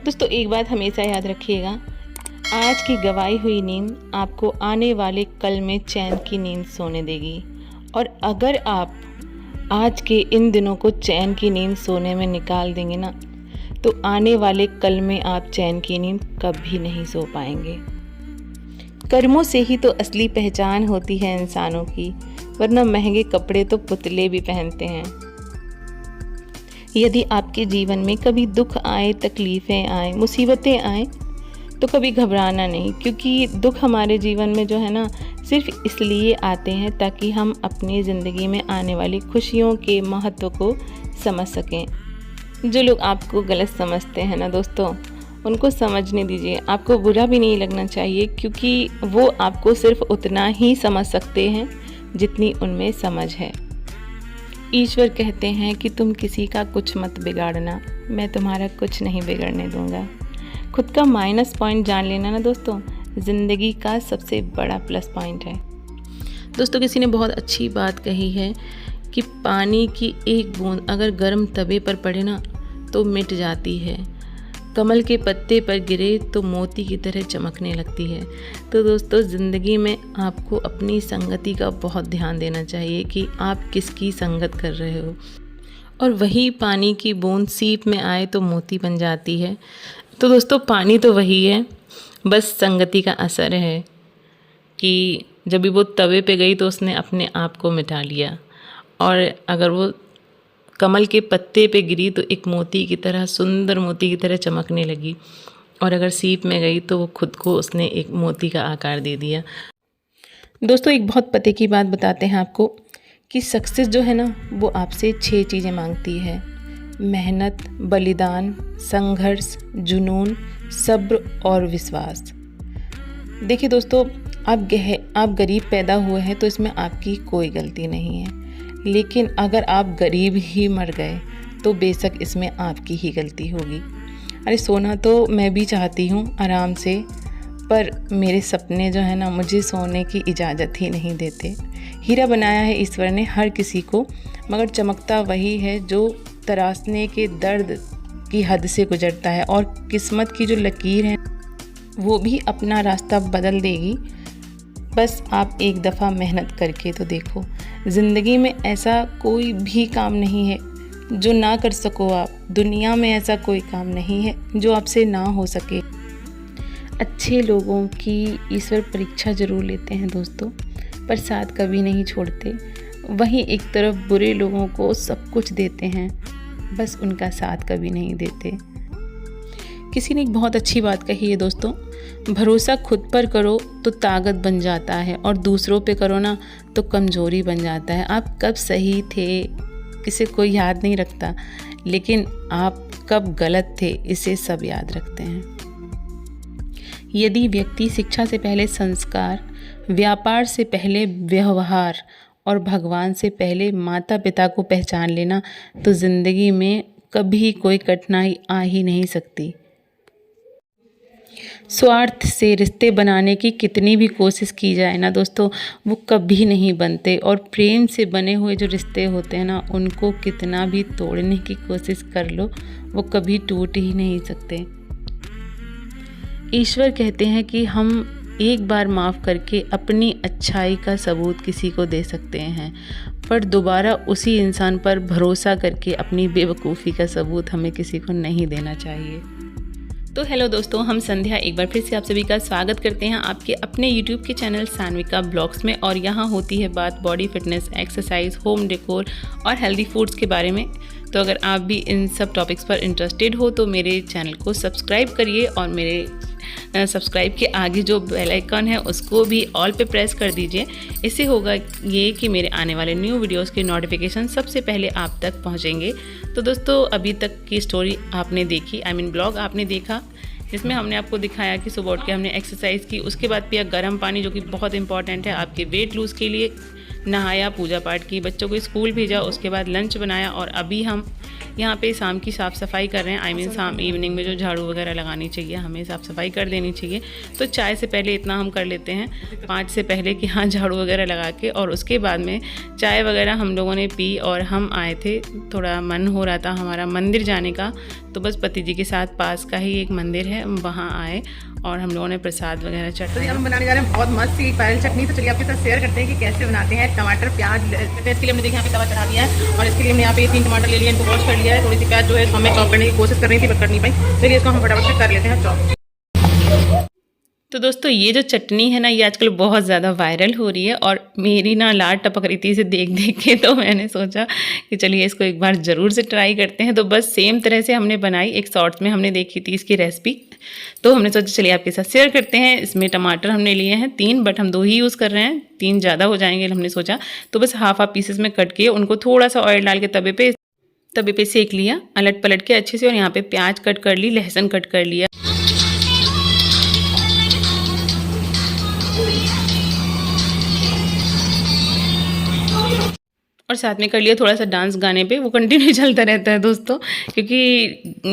दोस्तों एक बात हमेशा याद रखिएगा, आज की गवाई हुई नींद आपको आने वाले कल में चैन की नींद सोने देगी। और अगर आप आज के इन दिनों को चैन की नींद सोने में निकाल देंगे ना, तो आने वाले कल में आप चैन की नींद कभी नहीं सो पाएंगे। कर्मों से ही तो असली पहचान होती है इंसानों की, वरना महंगे कपड़े तो पुतले भी पहनते हैं। यदि आपके जीवन में कभी दुख आए, तकलीफ़ें आए, मुसीबतें आए, तो कभी घबराना नहीं, क्योंकि दुख हमारे जीवन में जो है ना सिर्फ इसलिए आते हैं ताकि हम अपनी ज़िंदगी में आने वाली खुशियों के महत्व को समझ सकें। जो लोग आपको गलत समझते हैं ना दोस्तों, उनको समझने दीजिए। आपको बुरा भी नहीं लगना चाहिए, क्योंकि वो आपको सिर्फ उतना ही समझ सकते हैं जितनी उनमें समझ है। ईश्वर कहते हैं कि तुम किसी का कुछ मत बिगाड़ना, मैं तुम्हारा कुछ नहीं बिगड़ने दूंगा। खुद का माइनस पॉइंट जान लेना ना दोस्तों, ज़िंदगी का सबसे बड़ा प्लस पॉइंट है। दोस्तों किसी ने बहुत अच्छी बात कही है कि पानी की एक बूंद अगर गर्म तवे पर पड़े ना तो मिट जाती है, कमल के पत्ते पर गिरे तो मोती की तरह चमकने लगती है। तो दोस्तों ज़िंदगी में आपको अपनी संगति का बहुत ध्यान देना चाहिए कि आप किसकी संगत कर रहे हो। और वही पानी की बूंद सीप में आए तो मोती बन जाती है। तो दोस्तों पानी तो वही है, बस संगति का असर है कि जब भी वो तवे पे गई तो उसने अपने आप को मिटा लिया, और अगर वो कमल के पत्ते पे गिरी तो एक मोती की तरह, सुंदर मोती की तरह चमकने लगी, और अगर सीप में गई तो वो खुद को उसने एक मोती का आकार दे दिया। दोस्तों एक बहुत पते की बात बताते हैं आपको कि सक्सेस जो है ना वो आपसे 6 चीज़ें मांगती है: मेहनत, बलिदान, संघर्ष, जुनून, सब्र और विश्वास। देखिए दोस्तों, आप गरीब पैदा हुए हैं तो इसमें आपकी कोई गलती नहीं है, लेकिन अगर आप गरीब ही मर गए तो बेशक इसमें आपकी ही गलती होगी। अरे सोना तो मैं भी चाहती हूँ आराम से, पर मेरे सपने जो है ना मुझे सोने की इजाज़त ही नहीं देते। हीरा बनाया है ईश्वर ने हर किसी को, मगर चमकता वही है जो तराशने के दर्द की हद से गुजरता है, और किस्मत की जो लकीर है वो भी अपना रास्ता बदल देगी। बस आप एक दफ़ा मेहनत करके तो देखो। ज़िंदगी में ऐसा कोई भी काम नहीं है जो ना कर सको आप। दुनिया में ऐसा कोई काम नहीं है जो आपसे ना हो सके। अच्छे लोगों की ईश्वर परीक्षा ज़रूर लेते हैं दोस्तों, पर साथ कभी नहीं छोड़ते। वहीं एक तरफ बुरे लोगों को सब कुछ देते हैं, बस उनका साथ कभी नहीं देते। किसी ने एक बहुत अच्छी बात कही है दोस्तों, भरोसा खुद पर करो तो ताकत बन जाता है, और दूसरों पे करो ना तो कमज़ोरी बन जाता है। आप कब सही थे इसे कोई याद नहीं रखता, लेकिन आप कब गलत थे इसे सब याद रखते हैं। यदि व्यक्ति शिक्षा से पहले संस्कार, व्यापार से पहले व्यवहार और भगवान से पहले माता पिता को पहचान लेना, तो ज़िंदगी में कभी कोई कठिनाई आ ही नहीं सकती। स्वार्थ से रिश्ते बनाने की कितनी भी कोशिश की जाए ना दोस्तों, वो कभी नहीं बनते। और प्रेम से बने हुए जो रिश्ते होते हैं ना, उनको कितना भी तोड़ने की कोशिश कर लो, वो कभी टूट ही नहीं सकते। ईश्वर कहते हैं कि हम एक बार माफ़ करके अपनी अच्छाई का सबूत किसी को दे सकते हैं, पर दोबारा उसी इंसान पर भरोसा करके अपनी बेवकूफ़ी का सबूत हमें किसी को नहीं देना चाहिए। तो हेलो दोस्तों, हम संध्या एक बार फिर से आप सभी का स्वागत करते हैं आपके अपने YouTube के चैनल सान्विका ब्लॉग्स में। और यहाँ होती है बात body fitness, exercise, home decor और हेल्दी फूड्स के बारे में। तो अगर आप भी इन सब टॉपिक्स पर इंटरेस्टेड हो तो मेरे चैनल को सब्सक्राइब करिए, और मेरे सब्सक्राइब के आगे जो बेल आइकन है उसको भी ऑल पे प्रेस कर दीजिए। इससे होगा ये कि मेरे आने वाले न्यू वीडियोस के नोटिफिकेशन सबसे पहले आप तक पहुंचेंगे। तो दोस्तों अभी तक की स्टोरी आपने देखी, ब्लॉग आपने देखा, जिसमें हमने आपको दिखाया कि सुबह उठ के हमने एक्सरसाइज की, उसके बाद पिया गर्म पानी जो कि बहुत इंपॉर्टेंट है आपके वेट लूज़ के लिए। नहाया, पूजा पाठ की, बच्चों को स्कूल भेजा, उसके बाद लंच बनाया और अभी हम यहाँ पे शाम की साफ़ सफाई कर रहे हैं। आई मीन शाम इवनिंग में जो झाड़ू वगैरह लगानी चाहिए, हमें साफ़ सफाई कर देनी चाहिए। तो चाय से पहले इतना हम कर लेते हैं 5 से पहले कि हाँ झाड़ू वगैरह लगा के, और उसके बाद में चाय वगैरह हम लोगों ने पी और हम आए थे, थोड़ा मन हो रहा था हमारा मंदिर जाने का, तो बस पति जी के साथ पास का ही एक मंदिर है, वहाँ आए और हम लोगों ने प्रसाद वगैरह चढ़ाया। तो हम बनाने जा रहे हैं बहुत मस्त सी पायल चटनी। तो चलिए आपके साथ शेयर करते हैं कि कैसे बनाते हैं। टमाटर प्याज, इसके लिए हमने देखिए यहाँ पे तवा चढ़ा दिया है और इसके लिए हमने यहाँ पे 3 टमाटर ले लिए, इनको वॉश कर लिया है। थोड़ी सी प्याज जो है हमें चॉप करने की कोशिश कर रही थी, बट कर नहीं पाई। चलिए इसको हम फटाफट से कर लेते हैं चॉप। तो दोस्तों ये जो चटनी है ना, ये आजकल बहुत ज़्यादा वायरल हो रही है और मेरी ना लाड टपक रही थी इसे देख देख के, तो मैंने सोचा कि चलिए इसको एक बार ज़रूर से ट्राई करते हैं। तो बस सेम तरह से हमने बनाई, एक शॉर्ट्स में हमने देखी थी इसकी रेसिपी, तो हमने सोचा चलिए आपके साथ शेयर करते हैं। इसमें टमाटर हमने लिए हैं 3, बट हम 2 ही यूज़ कर रहे हैं, 3 ज़्यादा हो जाएंगे हमने सोचा। तो बस हाफ पीसेस में कट किए, उनको थोड़ा सा ऑयल डाल के तवे पे सेक लिया, अलट पलट के अच्छे से। और यहाँ पे प्याज कट कर ली, लहसुन कट कर लिया, और साथ में कर लिया थोड़ा सा डांस गाने पे। वो कंटिन्यू चलता रहता है दोस्तों, क्योंकि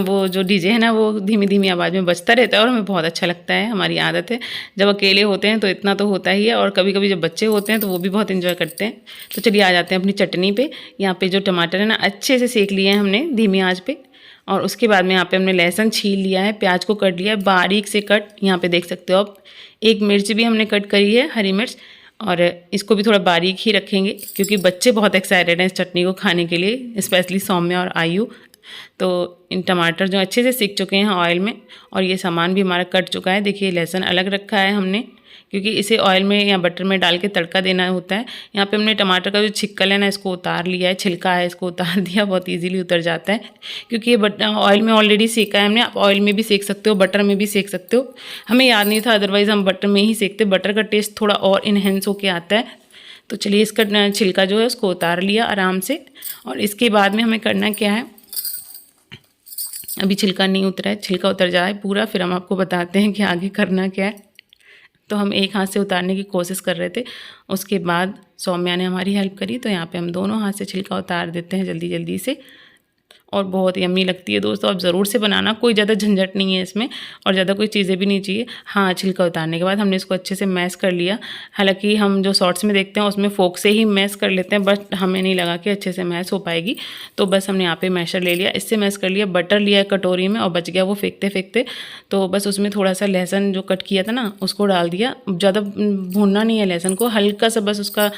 वो जो डीजे है ना वो धीमी धीमी आवाज़ में बजता रहता है और हमें बहुत अच्छा लगता है, हमारी आदत है। जब अकेले होते हैं तो इतना तो होता ही है, और कभी कभी जब बच्चे होते हैं तो वो भी बहुत इन्जॉय करते हैं। तो चलिए आ जाते हैं अपनी चटनी पे। यहाँ पे जो टमाटर है ना अच्छे से सेक लिए हैं हमने धीमी आँच पे, और उसके बाद में यहाँ पे हमने लहसुन छील लिया है, प्याज को कट लिया है बारीक से कट, यहाँ पे देख सकते हो आप। एक मिर्च भी हमने कट करी है, हरी मिर्च, और इसको भी थोड़ा बारीक ही रखेंगे क्योंकि बच्चे बहुत एक्साइटेड हैं इस चटनी को खाने के लिए, स्पेशली सौम्या और आयु। तो इन टमाटर जो अच्छे से सीख चुके हैं ऑयल में, और ये सामान भी हमारा कट चुका है। देखिए लहसुन अलग रखा है हमने, क्योंकि इसे ऑयल में या बटर में डाल के तड़का देना होता है। यहाँ पे हमने टमाटर का जो छिक्कल है ना इसको उतार लिया है, छिलका है इसको उतार दिया, बहुत इजीली उतर जाता है क्योंकि ये ऑयल में ऑलरेडी सेका है हमने। आप ऑयल में भी सेक सकते हो, बटर में भी सेक सकते हो, हमें याद नहीं था, अदरवाइज़ हम बटर में ही सेकते। बटर का टेस्ट थोड़ा और इन्हेंस होके आता है। तो चलिए इसका छिलका जो है उसको उतार लिया आराम से, और इसके बाद में हमें करना क्या है, अभी छिलका नहीं उतरा है, छिलका उतर जाए पूरा फिर हम आपको बताते हैं कि आगे करना क्या है। तो हम एक हाथ से उतारने की कोशिश कर रहे थे, उसके बाद सौम्या ने हमारी हेल्प करी, तो यहाँ पे हम दोनों हाथ से छिलका उतार देते हैं जल्दी जल्दी से, और बहुत यम्मी लगती है दोस्तों। आप ज़रूर से बनाना, कोई ज़्यादा झंझट नहीं है इसमें और ज़्यादा कोई चीज़ें भी नहीं चाहिए। हाँ, छिलका उतारने के बाद हमने इसको अच्छे से मैश कर लिया। हालांकि हम जो शॉर्ट्स में देखते हैं उसमें फोक से ही मैश कर लेते हैं, बट हमें नहीं लगा कि अच्छे से मैश हो पाएगी, तो बस हमने यहाँ पे मैशर ले लिया, इससे मैश कर लिया। बटर लिया कटोरी में और बच गया वो फेंकते फेंकते, तो बस उसमें थोड़ा सा लहसुन जो कट किया था ना उसको डाल दिया। ज़्यादा भूनना नहीं है लहसुन को, हल्का सा बस उसका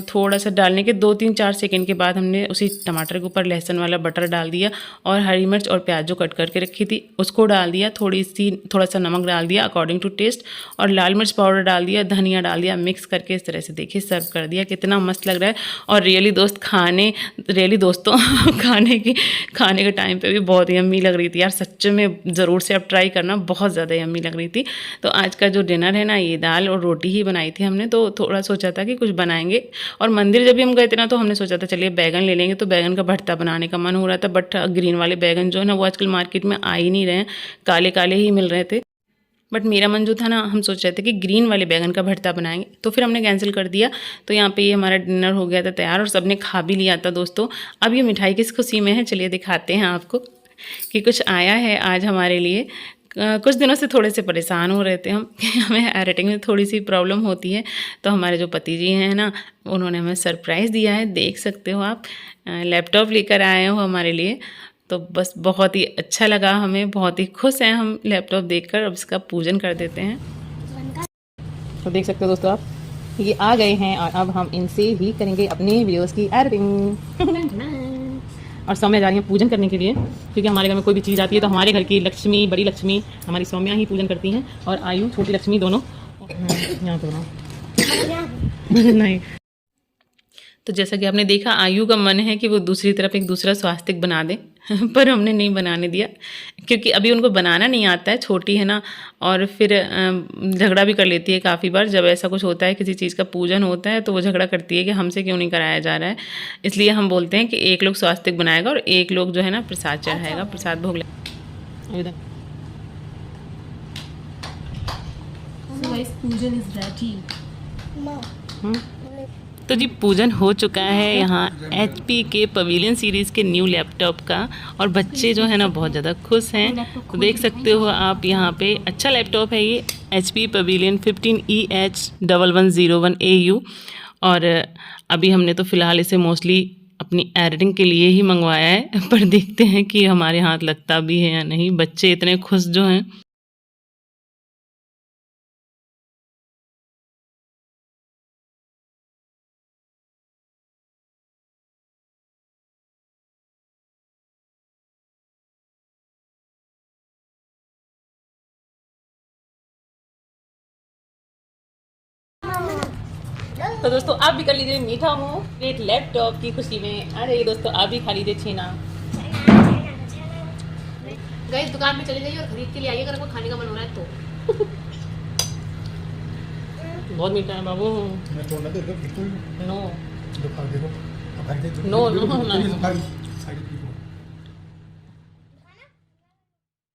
थोड़ा सा डालने के 2-3-4 सेकेंड के बाद हमने उसी टमाटर के ऊपर लहसुन वाला बटर डाल दिया, और हरी मिर्च और प्याज जो कट करके रखी थी उसको डाल दिया, थोड़ा सा नमक डाल दिया अकॉर्डिंग टू टेस्ट, और लाल मिर्च पाउडर डाल दिया, धनिया डाल दिया, मिक्स करके इस तरह से देखिए सर्व कर दिया। कितना मस्त लग रहा है। और रियली दोस्तों खाने के टाइम पे भी बहुत यम्मी लग रही थी यार, सच में ज़रूर से आप ट्राई करना, बहुत ज़्यादा यम्मी लग रही थी। तो आज का जो डिनर है ना, ये दाल और रोटी ही बनाई थी हमने, तो थोड़ा सोचा था कि कुछ बनाएंगे। और मंदिर जब भी हम गए थे ना तो हमने सोचा था चलिए बैगन ले लेंगे, तो बैगन का भरता बनाने का मन हो रहा था, बट ग्रीन वाले बैगन जो है ना वो आजकल मार्केट में आ ही नहीं रहे हैं, काले काले ही मिल रहे थे। बट मेरा मन जो था ना, हम सोच रहे थे कि ग्रीन वाले बैगन का भरता बनाएंगे, तो फिर हमने कैंसिल कर दिया। तो यहाँ पे ये हमारा डिनर हो गया था तैयार और सबने खा भी लिया था दोस्तों। अब ये मिठाई किस खुशी में है, चलिए दिखाते हैं आपको कि कुछ आया है आज हमारे लिए। कुछ दिनों से थोड़े से परेशान हो रहे थे हम कि हमें एडिटिंग में थोड़ी सी प्रॉब्लम होती है, तो हमारे जो पति जी हैं ना उन्होंने हमें सरप्राइज़ दिया है। देख सकते हो आप, लैपटॉप लेकर आए हो हमारे लिए, तो बस बहुत ही अच्छा लगा हमें, बहुत ही खुश हैं हम लैपटॉप देखकर। अब इसका पूजन कर देते हैं। तो देख सकते हो दोस्तों आप, ये आ गए हैं और अब हम इनसे ही करेंगे अपने वीडियोस की एडिटिंग। और सौम्या जा रही है पूजन करने के लिए, क्योंकि हमारे घर में कोई भी चीज़ आती है तो हमारे घर की लक्ष्मी, बड़ी लक्ष्मी हमारी सौम्या ही पूजन करती हैं, और आयु छोटी लक्ष्मी दोनों यहाँ पे बनाओ नहीं। तो जैसा कि आपने देखा, आयु का मन है कि वो दूसरी तरफ एक दूसरा स्वास्तिक बना दे पर हमने नहीं बनाने दिया, क्योंकि अभी उनको बनाना नहीं आता है, छोटी है ना, और फिर झगड़ा भी कर लेती है काफ़ी बार। जब ऐसा कुछ होता है, किसी चीज़ का पूजन होता है, तो वो झगड़ा करती है कि हमसे क्यों नहीं कराया जा रहा है। इसलिए हम बोलते हैं कि एक लोग स्वास्तिक बनाएगा और एक लोग जो है ना प्रसाद चढ़ाएगा, प्रसाद भोग ले। तो जी पूजन हो चुका है यहाँ HP के पवेलियन सीरीज़ के न्यू लैपटॉप का, और बच्चे जो है ना बहुत ज़्यादा खुश हैं। तो देख सकते हो आप यहाँ पे, अच्छा लैपटॉप है ये, HP पवेलियन 15EH1101AU। और अभी हमने तो फ़िलहाल इसे मोस्टली अपनी एडिटिंग के लिए ही मंगवाया है, पर देखते हैं कि हमारे हाथ लगता भी है या नहीं। बच्चे इतने खुश जो हैं। तो दोस्तों आप भी कर लीजिए मीठा मुंह एक लैपटॉप की खुशी में। अरे दोस्तों आप भी खा लीजिए छीना। गए दुकान पे चले जाइए और खरीद के लिए आइए अगर आपको खाने का मन हो रहा है तो। बहुत मीठा है बाबू। मैं तो ना दे दो नो दिखा दे दो नो नो, नो। साइड